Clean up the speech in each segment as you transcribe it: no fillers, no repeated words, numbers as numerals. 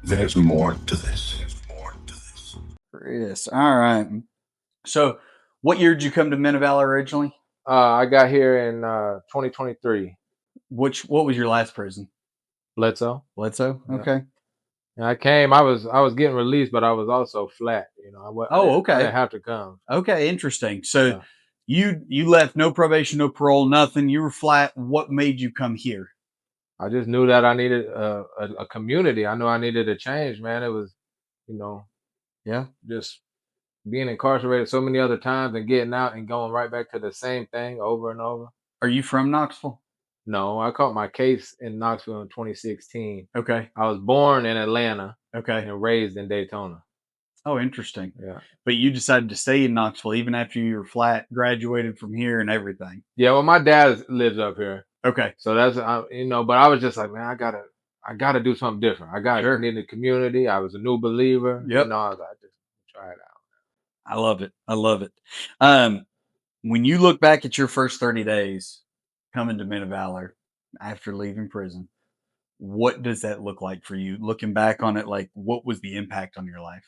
There's more to this. Kris. All right. So, what year did you come to Men of Valor originally? I got here in 2023. What was your last prison? Bledsoe. Bledsoe. Yeah. Okay. And I came. I was getting released, but I was also flat. I Okay. didn't have to come. Okay. Interesting. So, you left no probation, no parole, nothing. You were flat. What made you come here? I just knew that I needed a community. I knew I needed a change, man. It was, just being incarcerated so many other times and getting out and going right back to the same thing over and over. Are you from Knoxville? No, I caught my case in Knoxville in 2016. Okay. I was born in Atlanta. Okay. And raised in Daytona. Oh, interesting. Yeah. But you decided to stay in Knoxville even after you were flat, graduated from here and everything. Yeah, well, my dad lives up here. Okay. So that's but I was just like, man, I gotta do something different. I need a community. I was a new believer. Yep. I was like, just try it out. I love it. I love it. When you look back at your first 30 days coming to Men of Valor after leaving prison, what does that look like for you? Looking back on it, like what was the impact on your life?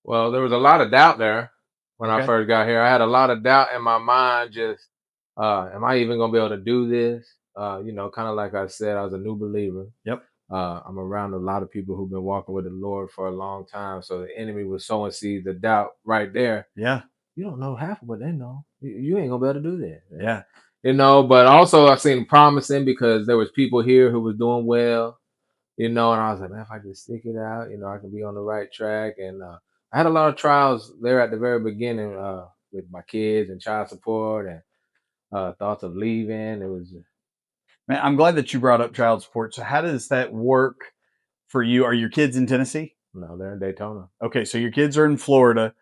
Well, there was a lot of doubt there when I first got here. I had a lot of doubt in my mind. Just, am I even gonna be able to do this? Kind of like I said, I was a new believer. Yep. I'm around a lot of people who've been walking with the Lord for a long time. So the enemy was sowing seeds of doubt right there. Yeah. You don't know half of what they know. You ain't gonna be able to do that. Yeah. But also I've seen promising because there was people here who was doing well, and I was like, man, if I just stick it out, I can be on the right track. And I had a lot of trials there at the very beginning with my kids and child support and thoughts of leaving. It was. Man, I'm glad that you brought up child support. So how does that work for you? Are your kids in Tennessee? No, they're in Daytona. Okay, so your kids are in Florida.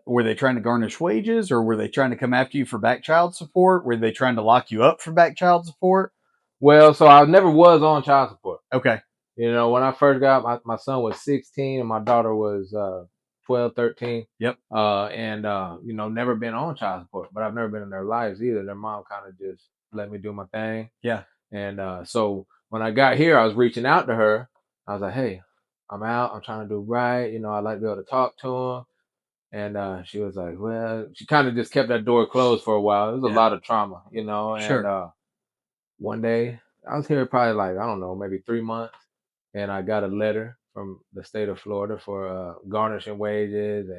Were they trying to garnish wages, or were they trying to come after you for back child support? Were they trying to lock you up for back child support? Well, so I never was on child support. Okay. When I first got my son was 16 and my daughter was 12, 13. Yep. Never been on child support, but I've never been in their lives either. Their mom kind of just let me do my thing. Yeah. And so when I got here, I was reaching out to her. I was like, hey, I'm out. I'm trying to do right. I'd like to be able to talk to him. And she was like, well, she kind of just kept that door closed for a while. It was a lot of trauma, Sure. And one day I was here probably like, I don't know, maybe 3 months. And I got a letter from the state of Florida for garnishing wages.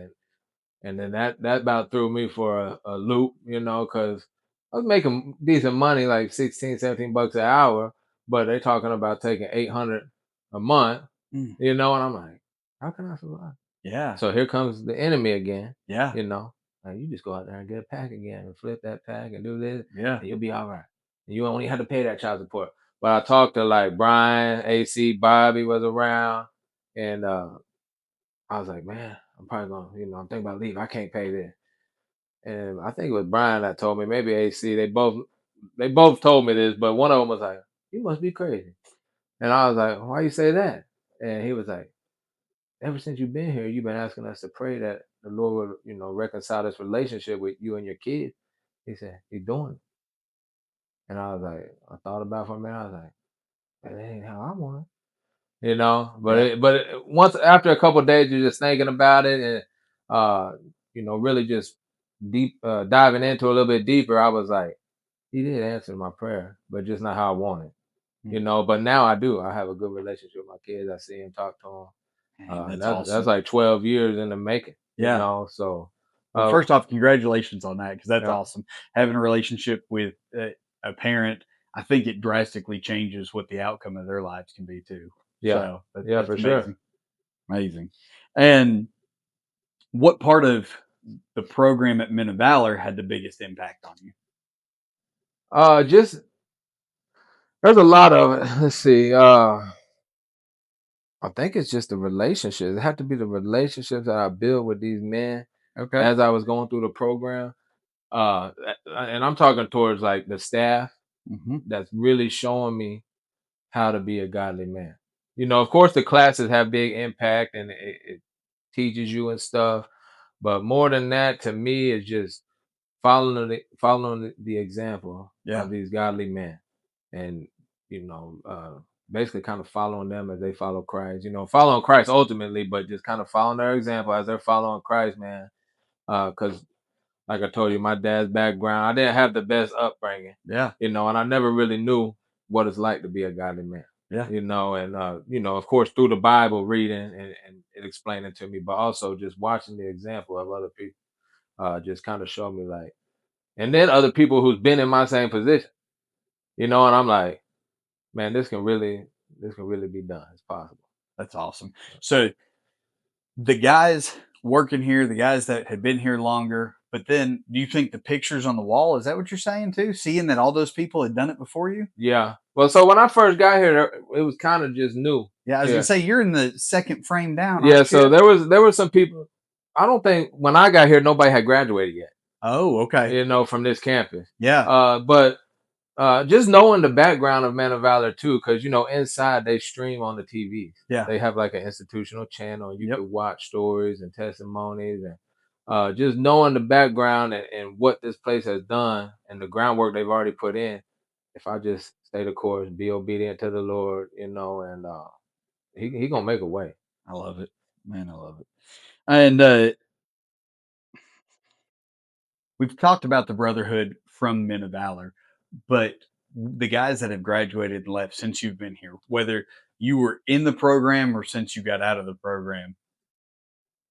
And then that about threw me for a loop, because I was making decent money, like 16, 17 bucks an hour, but they're talking about taking 800 a month, and I'm like, how can I survive? Yeah. So here comes the enemy again. Yeah. Like you just go out there and get a pack again and flip that pack and do this. Yeah. And you'll be all right. And you only have to pay that child support. But I talked to like Brian, AC, Bobby was around, and I was like, man, I'm probably gonna, I'm thinking about leaving. I can't pay this. And I think it was Brian that told me, maybe AC. They both told me this, but one of them was like, you must be crazy. And I was like, why you say that? And he was like, ever since you've been here, you've been asking us to pray that the Lord would, reconcile this relationship with you and your kids. He said, he's doing it. And I was like, I thought about it for a minute. I was like, that ain't how I want it. But once after a couple of days, you're just thinking about it and, really just deep diving into a little bit deeper. I was like, he did answer my prayer, but just not how I wanted. But now I do. I have a good relationship with my kids. I see him, talk to them. That's that's awesome. like 12 years in the making. Yeah. So well, first off, congratulations on that, because that's Yeah. awesome. Having a relationship with a parent, I think it drastically changes what the outcome of their lives can be too. Yeah. So Yeah, for amazing. sure. Amazing. And what part of the program at Men of Valor had the biggest impact on you? Just there's a lot of it. Let's see. I think it's just the relationships. It had to be the relationships that I built with these men Okay. as I was going through the program. And I'm talking towards like the staff that's really showing me how to be a godly man. Of course, the classes have big impact and it teaches you and stuff. But more than that, to me, is just following the example Yeah. of these godly men. And basically kind of following them as they follow Christ, following Christ ultimately, but just kind of following their example as they're following Christ, man. Because like I told you, my dad's background, I didn't have the best upbringing, Yeah. and I never really knew what it's like to be a godly man, Yeah. and of course, through the Bible, reading and it explaining to me, but also just watching the example of other people, just kind of showed me like, and then other people who's been in my same position, and I'm like, man, this can really be done. It's possible. That's awesome. So the guys working here, the guys that had been here longer, but then do you think the pictures on the wall, is that what you're saying too? Seeing that all those people had done it before you? Yeah. Well, so when I first got here, it was kind of just new. Yeah, I was gonna Yeah. say you're in the second frame down, Yeah. aren't you? So there were some people. I don't think when I got here, nobody had graduated yet. Oh, okay. From this campus. Yeah. But just knowing the background of Men of Valor too, because inside they stream on the TVs. Yeah. They have like an institutional channel. You Yep. could watch stories and testimonies, and just knowing the background and what this place has done and the groundwork they've already put in. If I just stay the course, be obedient to the Lord, and he gonna make a way. I love it. Man, I love it. And we've talked about the brotherhood from Men of Valor, but the guys that have graduated and left since you've been here, whether you were in the program or since you got out of the program,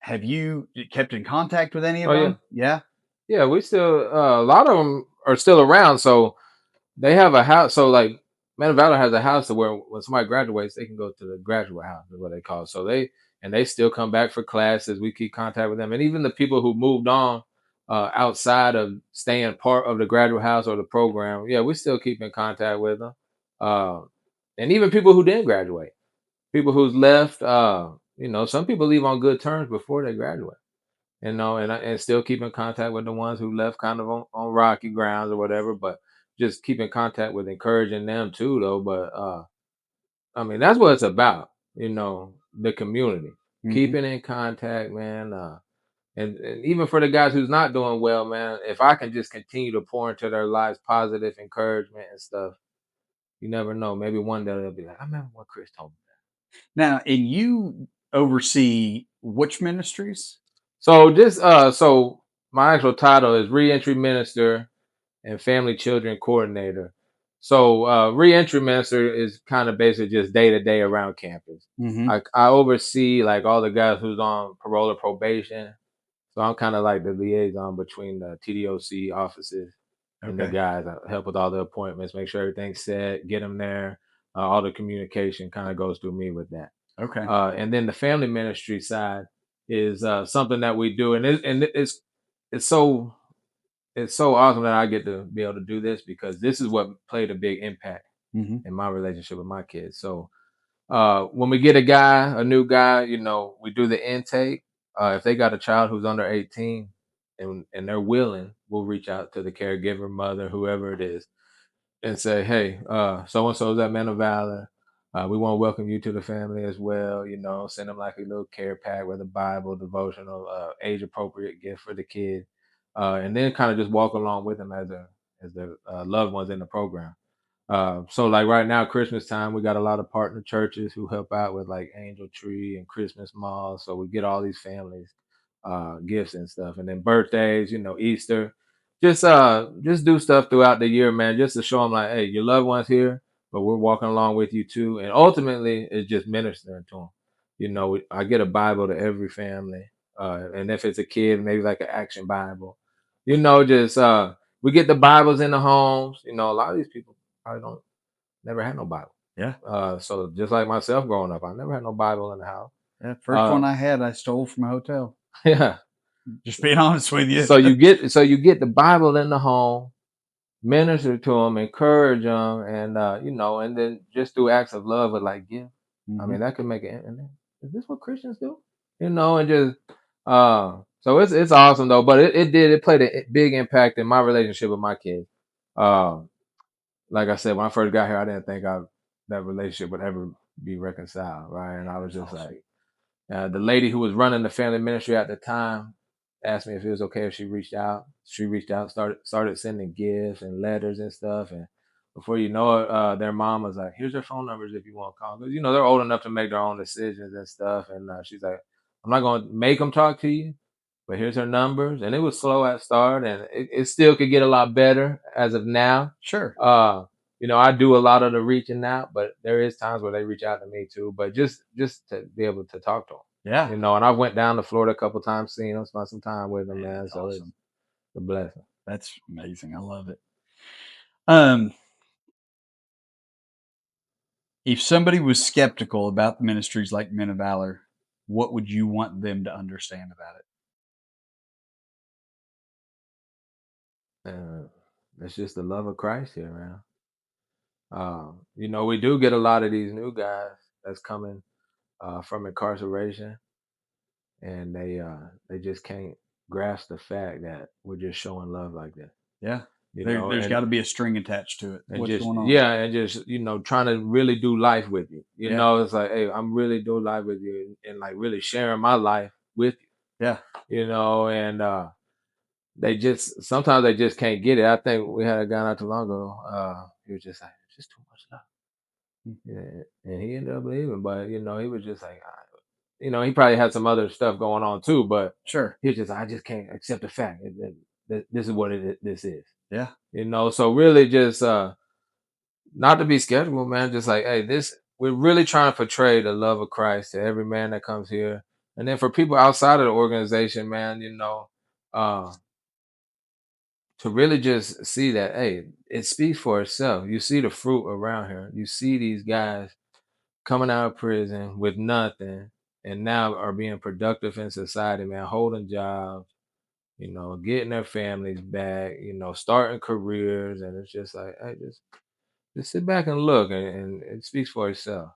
have you kept in contact with any of Oh yeah, them? Yeah. yeah. We still a lot of them are still around. So they have a house. So like Man of Valor has a house to where when somebody graduates, they can go to the graduate house, is what they call it. So they still come back for classes. We keep contact with them, and even the people who moved on outside of staying part of the graduate house or the program, yeah, we still keep in contact with them. Uh, and even people who didn't graduate, people who's left. Some people leave on good terms before they graduate. And still keep in contact with the ones who left kind of on rocky grounds or whatever, but just keep in contact with encouraging them too, though. But I mean, that's what it's about, the community, Hmm. keeping in contact, man. And even for the guys who's not doing well, man, if I can just continue to pour into their lives positive encouragement and stuff, you never know. Maybe one day they'll be like, I remember what Kris told me. Now, and you oversee which ministries? So my actual title is Reentry Minister and Family Children Coordinator. So Reentry Minister is kind of basically just day to day around campus. Hmm. I oversee like all the guys who's on parole or probation. So I'm kind of like the liaison between the TDOC offices and the Okay. guys. I help with all the appointments, make sure everything's set, get them there. All the communication kind of goes through me with that. Okay. And then the family ministry side is something that we do, and it's so it's so awesome that I get to be able to do this because this is what played a big impact Hmm. in my relationship with my kids. So when we get a new guy, we do the intake. If they got a child who's under 18 and they're willing, we'll reach out to the caregiver, mother, whoever it is, and say, hey, so and so is at Men of Valor. We want to welcome you to the family as well. Send them like a little care pack with a Bible, devotional, age appropriate gift for the kid, and then kind of just walk along with them as their loved ones in the program. So like right now, Christmas time, we got a lot of partner churches who help out with like Angel Tree and Christmas Malls. So we get all these families gifts and stuff. And then birthdays, Easter. Just do stuff throughout the year, man, just to show them like, hey, your loved one's here, but we're walking along with you too. And ultimately it's just ministering to them. I get a Bible to every family. And if it's a kid, maybe like an action Bible. Just we get the Bibles in the homes. A lot of these people probably don't never had no Bible. Yeah. So just like myself growing up, I never had no Bible in the house. Yeah. First Uh, one I had, I stole from a hotel. yeah. Just being honest with you. So you get the Bible in the home, minister to them, encourage them, and then just through acts of love with like gift. I Hmm. mean, that could make it. And then, is this what Christians do? And just so it's awesome though. But it played a big impact in my relationship with my kids. Um, like I said, when I first got here, I didn't think that relationship would ever be reconciled, right? And I was That's just awesome. like, the lady who was running the family ministry at the time asked me if it was okay if she reached out. She reached out, started sending gifts and letters and stuff. And before you know it, their mom was like, "Here's their phone numbers if you want to call." Because they're old enough to make their own decisions and stuff. And she's like, "I'm not going to make them talk to you, but here's her numbers." And it was slow at start, and it still could get a lot better as of now. Sure. I do a lot of the reaching out, but there is times where they reach out to me too. But just to be able to talk to them, Yeah. and I went down to Florida a couple times, seeing them, spent some time with them, Man, man. that's So it's awesome. a blessing. That's amazing. I love it. Um, if somebody was skeptical about the ministries like Men of Valor, what would you want them to understand about it? And it's just the love of Christ here, man. We do get a lot of these new guys that's coming from incarceration, and they just can't grasp the fact that we're just showing love like that. Yeah. You know, There's and got to be a string attached to it. and What's just going on? yeah, and just trying to really do life with you. Yeah. It's like, hey, I'm really doing life with you, and like really sharing my life with Yeah. you. And they just sometimes they just can't get it. I think we had a guy not too long ago. He was just like, it's just too much love. Mm. Yeah, and he ended up leaving, but he was just like, he probably had some other stuff going on too, but Sure. he was just, I just can't accept the fact that this is what this is. Yeah. So really just not to be skeptical, man. Just like, hey, we're really trying to portray the love of Christ to every man that comes here, and then for people outside of the organization, man, uh, to really just see that, hey, it speaks for itself. You see the fruit around here. You see these guys coming out of prison with nothing and now are being productive in society, man, holding jobs, getting their families back, starting careers. And it's just like, hey, just sit back and look, and it speaks for itself.